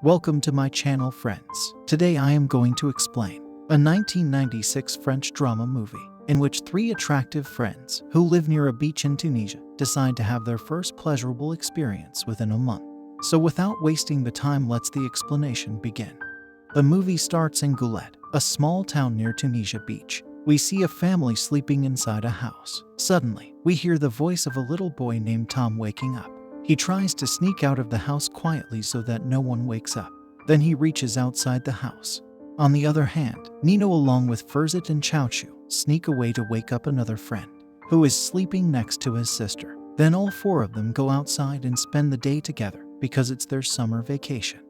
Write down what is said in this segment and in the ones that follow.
Welcome to my channel, friends. Today I am going to explain a 1996 French drama movie in which three attractive friends who live near a beach in Tunisia decide to have their first pleasurable experience within a month. So without wasting the time, let's the explanation begin. The movie starts in Goulet, a small town near Tunisia Beach. We see a family sleeping inside a house. Suddenly, we hear the voice of a little boy named Tom waking up. He tries to sneak out of the house quietly so that no one wakes up. Then he reaches outside the house. On the other hand, Nino along with Ferzit and Chouchou sneak away to wake up another friend, who is sleeping next to his sister. Then all four of them go outside and spend the day together because it's their summer vacation.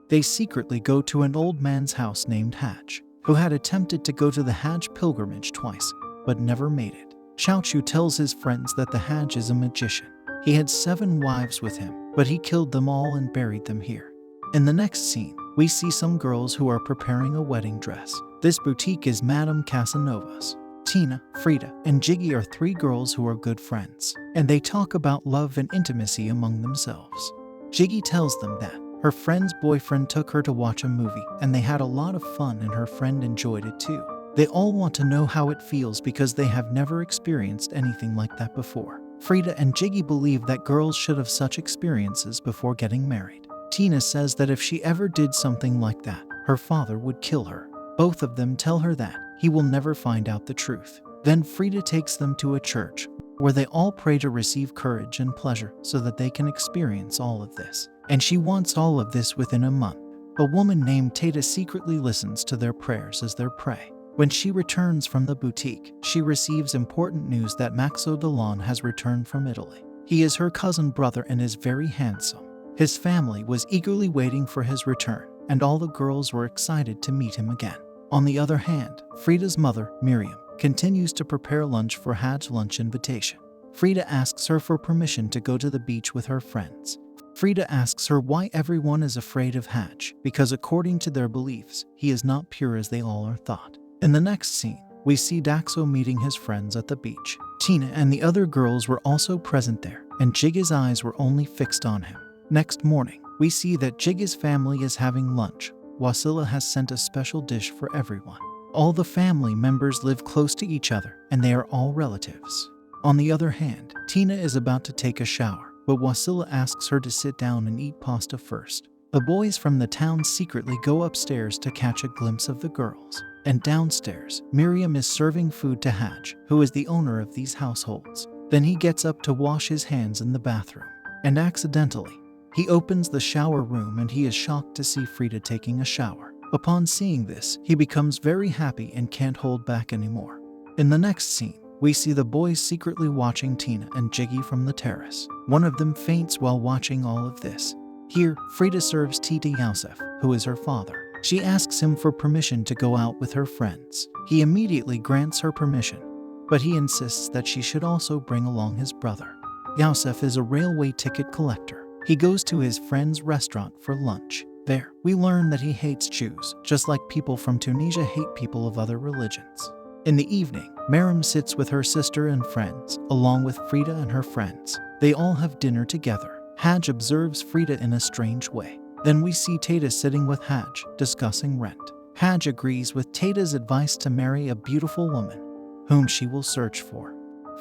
They secretly go to an old man's house named Hajj, who had attempted to go to the Hajj pilgrimage twice, but never made it. Chouchou tells his friends that the Hajj is a magician. He had 7 wives with him, but he killed them all and buried them here. In the next scene, we see some girls who are preparing a wedding dress. This boutique is Madame Casanova's. Tina, Frida, and Jiggy are 3 girls who are good friends, and they talk about love and intimacy among themselves. Jiggy tells them that her friend's boyfriend took her to watch a movie, and they had a lot of fun and her friend enjoyed it too. They all want to know how it feels because they have never experienced anything like that before. Frida and Jiggy believe that girls should have such experiences before getting married. Tina says that if she ever did something like that, her father would kill her. Both of them tell her that he will never find out the truth. Then Frida takes them to a church where they all pray to receive courage and pleasure so that they can experience all of this. And she wants all of this within a month. A woman named Tata secretly listens to their prayers as they pray. When she returns from the boutique, she receives important news that Maxo Delon has returned from Italy. He is her cousin brother and is very handsome. His family was eagerly waiting for his return, and all the girls were excited to meet him again. On the other hand, Frida's mother, Miriam, continues to prepare lunch for Hajj lunch invitation. Frida asks her for permission to go to the beach with her friends. Frida asks her why everyone is afraid of Hajj, because according to their beliefs, he is not pure as they all are thought. In the next scene, we see Daxo meeting his friends at the beach. Tina and the other girls were also present there, and Jiggy's eyes were only fixed on him. Next morning, we see that Jiggy's family is having lunch. Wasila has sent a special dish for everyone. All the family members live close to each other, and they are all relatives. On the other hand, Tina is about to take a shower, but Wasila asks her to sit down and eat pasta first. The boys from the town secretly go upstairs to catch a glimpse of the girls. And downstairs, Miriam is serving food to Hajj, who is the owner of these households. Then he gets up to wash his hands in the bathroom. And accidentally, he opens the shower room and he is shocked to see Frida taking a shower. Upon seeing this, he becomes very happy and can't hold back anymore. In the next scene, we see the boys secretly watching Tina and Jiggy from the terrace. One of them faints while watching all of this. Here, Frida serves tea to Youssef, who is her father. She asks him for permission to go out with her friends. He immediately grants her permission, but he insists that she should also bring along his brother. Youssef is a railway ticket collector. He goes to his friend's restaurant for lunch. There, we learn that he hates Jews, just like people from Tunisia hate people of other religions. In the evening, Miriam sits with her sister and friends, along with Frida and her friends. They all have dinner together. Hajj observes Frida in a strange way. Then we see Tata sitting with Hajj, discussing rent. Hajj agrees with Tata's advice to marry a beautiful woman, whom she will search for.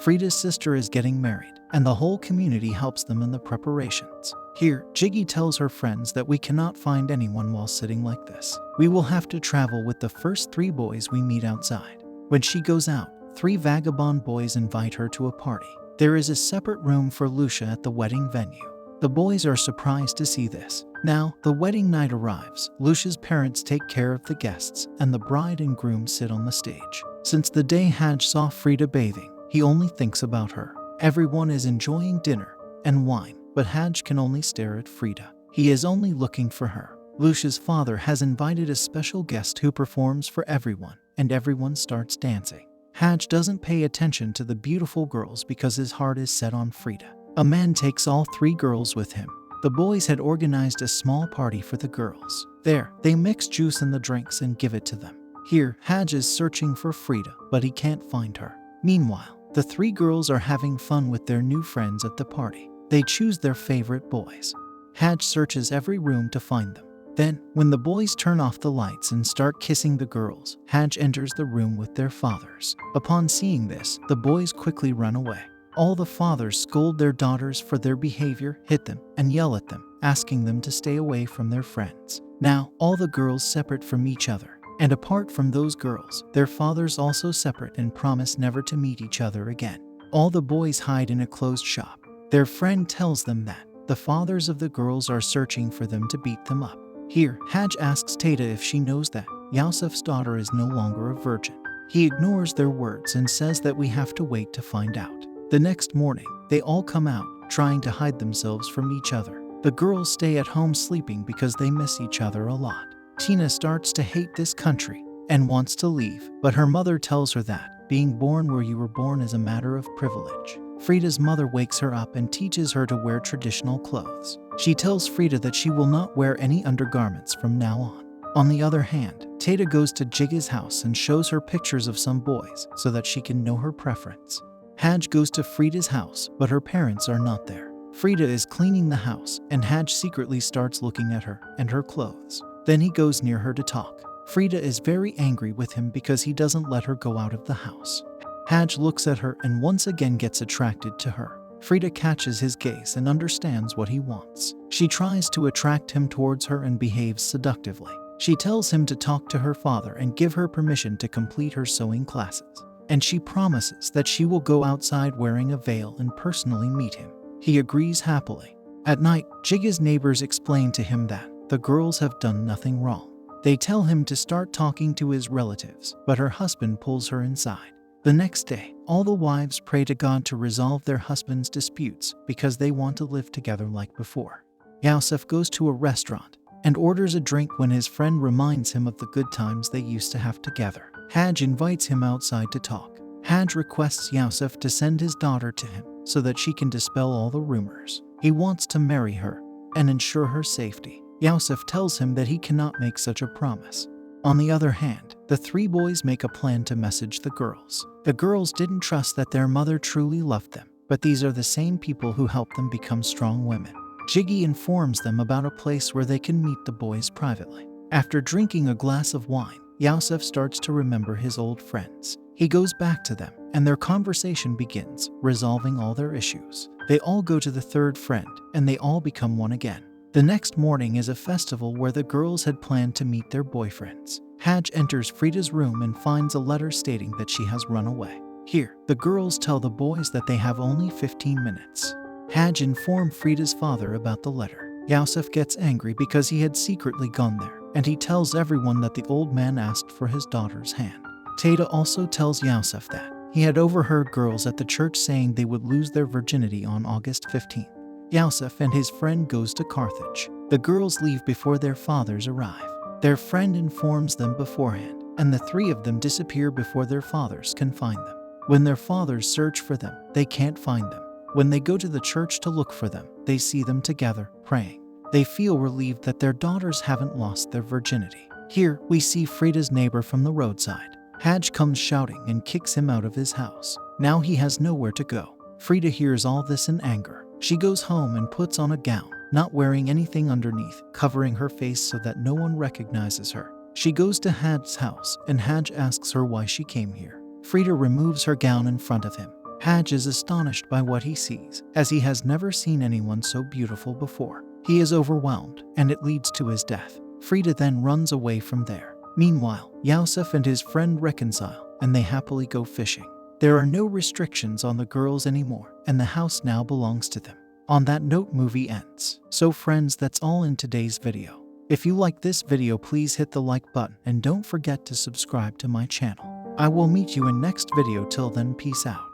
Frida's sister is getting married, and the whole community helps them in the preparations. Here, Jiggy tells her friends that we cannot find anyone while sitting like this. We will have to travel with the first 3 boys we meet outside. When she goes out, 3 vagabond boys invite her to a party. There is a separate room for Lucia at the wedding venue. The boys are surprised to see this. Now, the wedding night arrives. Lucia's parents take care of the guests, and the bride and groom sit on the stage. Since the day Hajj saw Frida bathing, he only thinks about her. Everyone is enjoying dinner and wine, but Hajj can only stare at Frida. He is only looking for her. Lucia's father has invited a special guest who performs for everyone, and everyone starts dancing. Hajj doesn't pay attention to the beautiful girls because his heart is set on Frida. A man takes all 3 girls with him. The boys had organized a small party for the girls. There, they mix juice in the drinks and give it to them. Here, Hajj is searching for Frida, but he can't find her. Meanwhile, the 3 girls are having fun with their new friends at the party. They choose their favorite boys. Hajj searches every room to find them. Then, when the boys turn off the lights and start kissing the girls, Haj enters the room with their fathers. Upon seeing this, the boys quickly run away. All the fathers scold their daughters for their behavior, hit them, and yell at them, asking them to stay away from their friends. Now, all the girls separate from each other. And apart from those girls, their fathers also separate and promise never to meet each other again. All the boys hide in a closed shop. Their friend tells them that the fathers of the girls are searching for them to beat them up. Here, Haj asks Tata if she knows that Yusuf's daughter is no longer a virgin. He ignores their words and says that we have to wait to find out. The next morning, they all come out, trying to hide themselves from each other. The girls stay at home sleeping because they miss each other a lot. Tina starts to hate this country and wants to leave, but her mother tells her that being born where you were born is a matter of privilege. Frida's mother wakes her up and teaches her to wear traditional clothes. She tells Frida that she will not wear any undergarments from now on. On the other hand, Tata goes to Jiga's house and shows her pictures of some boys so that she can know her preference. Haj goes to Frida's house, but her parents are not there. Frida is cleaning the house, and Haj secretly starts looking at her and her clothes. Then he goes near her to talk. Frida is very angry with him because he doesn't let her go out of the house. Haj looks at her and once again gets attracted to her. Frida catches his gaze and understands what he wants. She tries to attract him towards her and behaves seductively. She tells him to talk to her father and give her permission to complete her sewing classes. And she promises that she will go outside wearing a veil and personally meet him. He agrees happily. At night, Jiga's neighbors explain to him that the girls have done nothing wrong. They tell him to start talking to his relatives, but her husband pulls her inside. The next day, all the wives pray to God to resolve their husbands' disputes because they want to live together like before. Yusuf goes to a restaurant and orders a drink when his friend reminds him of the good times they used to have together. Haj invites him outside to talk. Haj requests Yusuf to send his daughter to him so that she can dispel all the rumors. He wants to marry her and ensure her safety. Yusuf tells him that he cannot make such a promise. On the other hand, the three boys make a plan to message the girls. The girls didn't trust that their mother truly loved them, but these are the same people who helped them become strong women. Jiggy informs them about a place where they can meet the boys privately. After drinking a glass of wine, Yusuf starts to remember his old friends. He goes back to them, and their conversation begins, resolving all their issues. They all go to the third friend, and they all become one again. The next morning is a festival where the girls had planned to meet their boyfriends. Haj enters Frida's room and finds a letter stating that she has run away. Here, the girls tell the boys that they have only 15 minutes. Haj informed Frida's father about the letter. Yusuf gets angry because he had secretly gone there, and he tells everyone that the old man asked for his daughter's hand. Tata also tells Yusuf that he had overheard girls at the church saying they would lose their virginity on August 15th. Yusuf and his friend goes to Carthage. The girls leave before their fathers arrive. Their friend informs them beforehand, and the three of them disappear before their fathers can find them. When their fathers search for them, they can't find them. When they go to the church to look for them, they see them together, praying. They feel relieved that their daughters haven't lost their virginity. Here, we see Frida's neighbor from the roadside. Haj comes shouting and kicks him out of his house. Now he has nowhere to go. Frida hears all this in anger. She goes home and puts on a gown, not wearing anything underneath, covering her face so that no one recognizes her. She goes to Haj's house, and Haj asks her why she came here. Frida removes her gown in front of him. Haj is astonished by what he sees, as he has never seen anyone so beautiful before. He is overwhelmed, and it leads to his death. Frida then runs away from there. Meanwhile, Yusuf and his friend reconcile, and they happily go fishing. There are no restrictions on the girls anymore, and the house now belongs to them. On that note, movie ends. So friends, that's all in today's video. If you like this video, please hit the like button and don't forget to subscribe to my channel. I will meet you in next video. Till then, peace out.